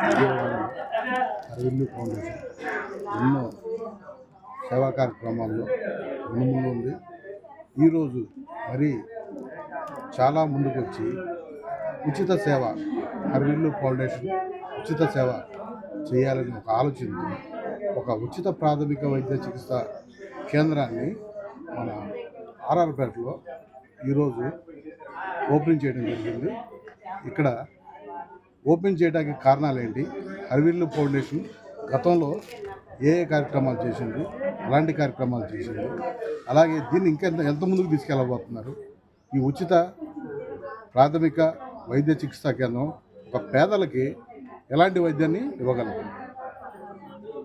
విజయవాడలో అరవింద్ ఫౌండేషన్ ఎన్నో సేవా కార్యక్రమాల్లో ముందు ఉంది. ఈరోజు మరి చాలా ముందుకు వచ్చి ఉచిత సేవ అరవింద్ ఫౌండేషన్ ఉచిత సేవ చేయాలని ఒక ఆలోచనతో ఒక ఉచిత ప్రాథమిక వైద్య చికిత్స కేంద్రాన్ని మన ఆర్ఆర్పేటలో ఈరోజు ఓపెన్ చేయడం జరిగింది. ఇక్కడ ఓపెన్ చేయడానికి కారణాలు ఏంటి, అరవింద్ ఫౌండేషన్ గతంలో ఏ కార్యక్రమాలు చేసింది, అలాంటి కార్యక్రమాలు చేసింది, అలాగే దీన్ని ఎంత ముందుకు తీసుకెళ్ళబోతున్నారు, ఈ ఉచిత ప్రాథమిక వైద్య చికిత్సా కేంద్రం ఒక పేదలకి ఎలాంటి వైద్యాన్ని ఇవ్వగలరు,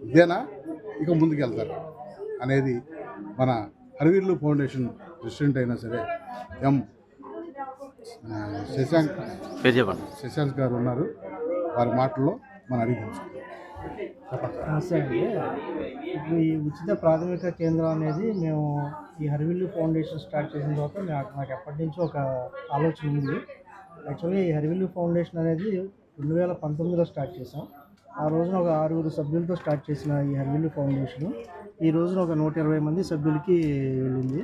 ఇదేనా ఇక ముందుకెళ్తారు అనేది మన అరవింద్ ఫౌండేషన్ ప్రెసిడెంట్ అయినా సరే శశాంక్ గారు ఉన్నారు. వారి మాటల్లో మనం అడిగి నమస్తే అండి. ఇప్పుడు ఈ ఉచిత ప్రాథమిక కేంద్రం అనేది మేము ఈ అరవింద్ ఫౌండేషన్ స్టార్ట్ చేసిన తర్వాత నాకు ఎప్పటి నుంచో ఒక ఆలోచన ఉంది. యాక్చువల్గా ఈ అరవింద్ ఫౌండేషన్ అనేది 2019లో స్టార్ట్ చేసాం. ఆ రోజున ఒక 6 సభ్యులతో స్టార్ట్ చేసిన ఈ అరవింద్ ఫౌండేషన్ ఈ రోజున ఒక 120 మంది సభ్యులకి వెళ్ళింది.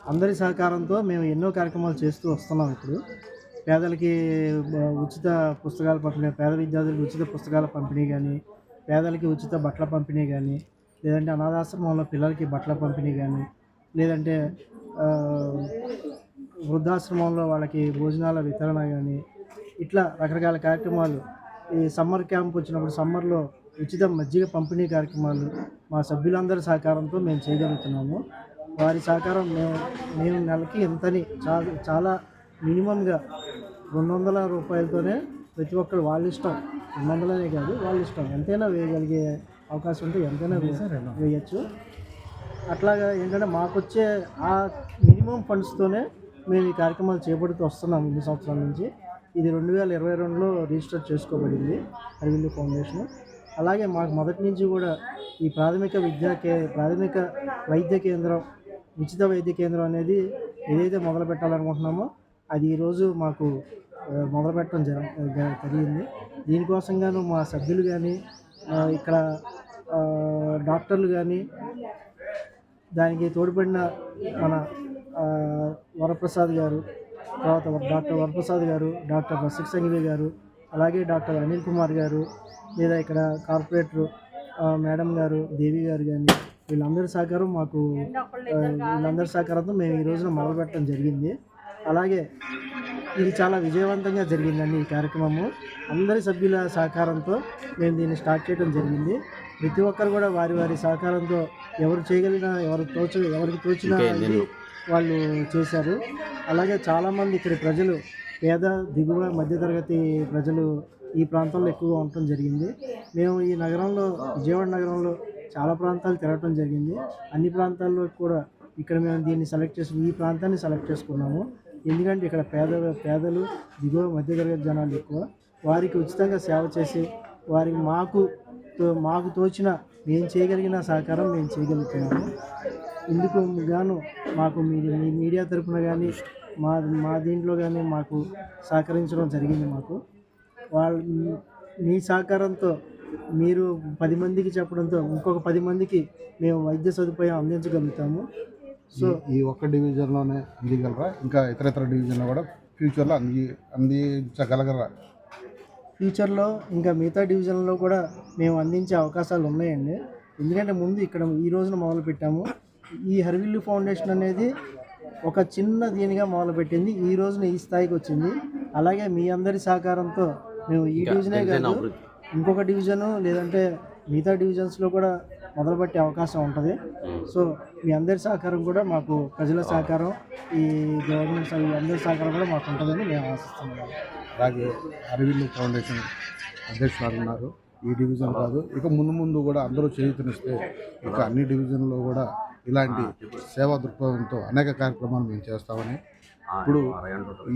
అందరి సహకారంతో మేము ఎన్నో కార్యక్రమాలు చేస్తూ వస్తున్నాం. ఇప్పుడు పేదలకి ఉచిత పుస్తకాల పంపిణీ, పేద విద్యార్థులకు ఉచిత పుస్తకాల పంపిణీ కానీ, పేదలకి ఉచిత బట్టల పంపిణీ కానీ, లేదంటే అనాథాశ్రమంలో పిల్లలకి బట్టల పంపిణీ కానీ, లేదంటే వృద్ధాశ్రమంలో వాళ్ళకి భోజనాల వితరణ కానీ, ఇట్లా రకరకాల కార్యక్రమాలు. ఈ సమ్మర్ క్యాంప్ వచ్చినప్పుడు సమ్మర్లో ఉచిత మజ్జిగ పంపిణీ కార్యక్రమాలు మా సభ్యులందరి సహకారంతో మేము చేయగలుగుతున్నాము. వారి సహకారం మేము నెలకి ఎంతని చాలా మినిమంగా 200 రూపాయలతోనే ప్రతి ఒక్కరు వాళ్ళ ఇష్టం, 200 కాదు, వాళ్ళ ఇష్టం ఎంతైనా వేయగలిగే అవకాశం ఉంటే ఎంతైనా వేయచ్చు. అట్లాగా ఏంటంటే మాకు వచ్చే ఆ మినిమం ఫండ్స్తోనే మేము ఈ కార్యక్రమాలు చేపడుతూ వస్తున్నాము ఇన్ని సంవత్సరాల నుంచి. ఇది 2022లో రిజిస్టర్ చేసుకోబడింది అరవింద్ ఫౌండేషన్. అలాగే మాకు మొదటి నుంచి కూడా ఈ ప్రాథమిక వైద్య కేంద్రం, ఉచిత వైద్య కేంద్రం అనేది ఏదైతే మొదలు పెట్టాలనుకుంటున్నామో అది ఈరోజు మాకు మొదలుపెట్టడం జరిగింది. దీనికోసంగాను మా సభ్యులు కానీ, ఇక్కడ డాక్టర్లు కానీ, దానికి తోడ్పడిన మన వరప్రసాద్ గారు, తర్వాత డాక్టర్ వరప్రసాద్ గారు, డాక్టర్ రసిక్ సంఘవి గారు, అలాగే డాక్టర్ అనిల్ కుమార్ గారు, లేదా ఇక్కడ కార్పొరేటర్ మేడం గారు, దేవి గారు కానీ, వీళ్ళందరి సహకారంతో మేము ఈ రోజున మొదలుపెట్టడం జరిగింది. అలాగే ఇది చాలా విజయవంతంగా జరిగిందండి ఈ కార్యక్రమము. అందరి సభ్యుల సహకారంతో మేము దీన్ని స్టార్ట్ చేయడం జరిగింది. ప్రతి ఒక్కరు కూడా వారి సహకారంతో ఎవరు చేయగలిగిన, ఎవరికి తోచిన వాళ్ళు చేశారు. అలాగే చాలామంది ఇక్కడ ప్రజలు, పేద దిగువ మధ్యతరగతి ప్రజలు ఈ ప్రాంతంలో ఎక్కువగా ఉండటం జరిగింది. మేము ఈ నగరంలో, విజయవాడ నగరంలో చాలా ప్రాంతాలు తిరగటం జరిగింది. అన్ని ప్రాంతాల్లో కూడా ఇక్కడ మేము దీన్ని ఈ ప్రాంతాన్ని సెలెక్ట్ చేసుకున్నాము. ఎందుకంటే ఇక్కడ పేదలు దిగువ మధ్యతరగతి జనాలు ఎక్కువ. వారికి ఉచితంగా సేవ చేసి వారికి మాకు తోచిన మేము చేయగలిగిన సహకారం మేము చేయగలుగుతున్నాము. ఇందుకు గాను మాకు మీ మీడియా తరఫున కానీ, మా దీంట్లో కానీ మాకు సహకరించడం జరిగింది. మాకు మీ సహకారంతో మీరు 10 మందికి చెప్పడంతో ఇంకొక 10 మందికి మేము వైద్య సదుపాయం అందించగలుగుతాము. సో ఈ ఒక్క డివిజన్లోనే అందించగలరా, ఇంకా ఇతర డివిజన్లో కూడా ఫ్యూచర్లో అందించగలగరా? ఫ్యూచర్లో ఇంకా మిగతా డివిజన్లో కూడా మేము అందించే అవకాశాలు ఉన్నాయండి. ఎందుకంటే ముందు ఇక్కడ ఈ రోజున మొదలుపెట్టాము. ఈ అరవింద్ ఫౌండేషన్ అనేది ఒక చిన్న దీనిగా మొదలుపెట్టింది, ఈ రోజున ఈ స్థాయికి వచ్చింది. అలాగే మీ అందరి సహకారంతో మేము ఈ డివిజనే కాదు, ఇంకొక డివిజను లేదంటే మిగతా డివిజన్స్లో కూడా మొదలుపెట్టే అవకాశం ఉంటుంది. సో మీ అందరి సహకారం కూడా మాకు, ప్రజల సహకారం, ఈ గవర్నమెంట్ అందరి సహకారం కూడా మాకు ఉంటుందని మేము ఆశిస్తున్నాము. అలాగే అరవింద్ ఫౌండేషన్ అధ్యక్షులు ఉన్నారు. ఈ డివిజన్ కాదు, ఇక ముందు కూడా అందరూ చేయూతనిస్తే ఇక అన్ని డివిజన్లో కూడా ఇలాంటి సేవా దృక్పథంతో అనేక కార్యక్రమాలు మేము చేస్తామని. ఇప్పుడు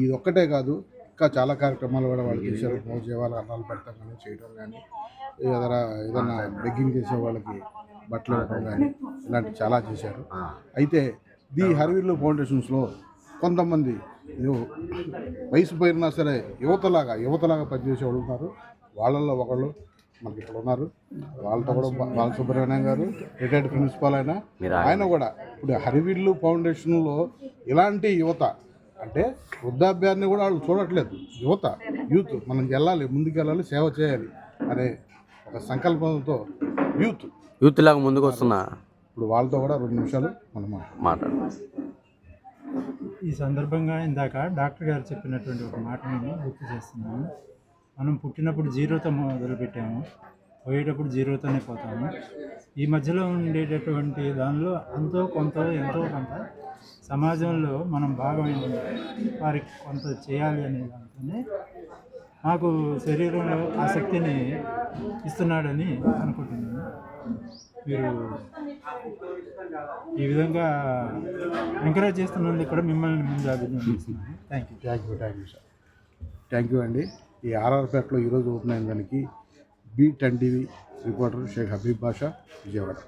ఇది ఒక్కటే కాదు, ఇంకా చాలా కార్యక్రమాలు కూడా వాళ్ళు చేశారు. జీవాలు అన్నాలు పెడతాం కానీ, చేయడం కానీ, ఏదైనా బెగ్గింగ్ చేసే వాళ్ళకి బట్టలు ఇవ్వడం కానీ, ఇలాంటి చాలా చేశారు. అయితే ది అరవింద్ ఫౌండేషన్స్లో కొంతమంది వయసు పోయినా సరే యువతలాగా పనిచేసే వాళ్ళు ఉన్నారు. వాళ్ళల్లో ఒకళ్ళు మనకి ఇక్కడ ఉన్నారు. వాళ్ళతో కూడా బాలసుబ్రహ్మణ్యం గారు రిటైర్డ్ ప్రిన్సిపాల్ ఆయన కూడా ఇప్పుడు హరివిల్లు ఫౌండేషన్లో ఇలాంటి యువత అంటే వృద్ధాప్యాన్ని కూడా వాళ్ళు చూడట్లేదు. యూత్ మనం వెళ్ళాలి, ముందుకు వెళ్ళాలి, సేవ చేయాలి అనే ఒక సంకల్పంతో యూత్ లాగా ముందుకు వస్తున్నా. ఇప్పుడు వాళ్ళతో కూడా 2 నిమిషాలు మనం మాట్లాడు. ఈ సందర్భంగా ఇందాక డాక్టర్ గారు చెప్పినటువంటి ఒక మాటని గుర్తు చేస్తున్నాను. మనం పుట్టినప్పుడు జీరోతో మొదలుపెట్టాము, పోయేటప్పుడు జీరోతోనే పోతాము. ఈ మధ్యలో ఉండేటటువంటి దానిలో ఎంతో కొంత సమాజంలో మనం భాగమైన వారికి కొంత చేయాలి అనే దాంతోనే నాకు శరీరంలో ఆ శక్తిని ఇస్తున్నాడని అనుకుంటున్నాను. మీరు ఈ విధంగా ఎంకరేజ్ చేస్తున్నందుకు కూడా మిమ్మల్ని ముందు అభినందిస్తున్నాను. థ్యాంక్ యూ అండి. ఈ ఆర్ఆర్పేటలో ఈరోజు ఓపెన్ అయిన దానికి B10 TV reporter Shaik Habeeb Basha, Vijayawada.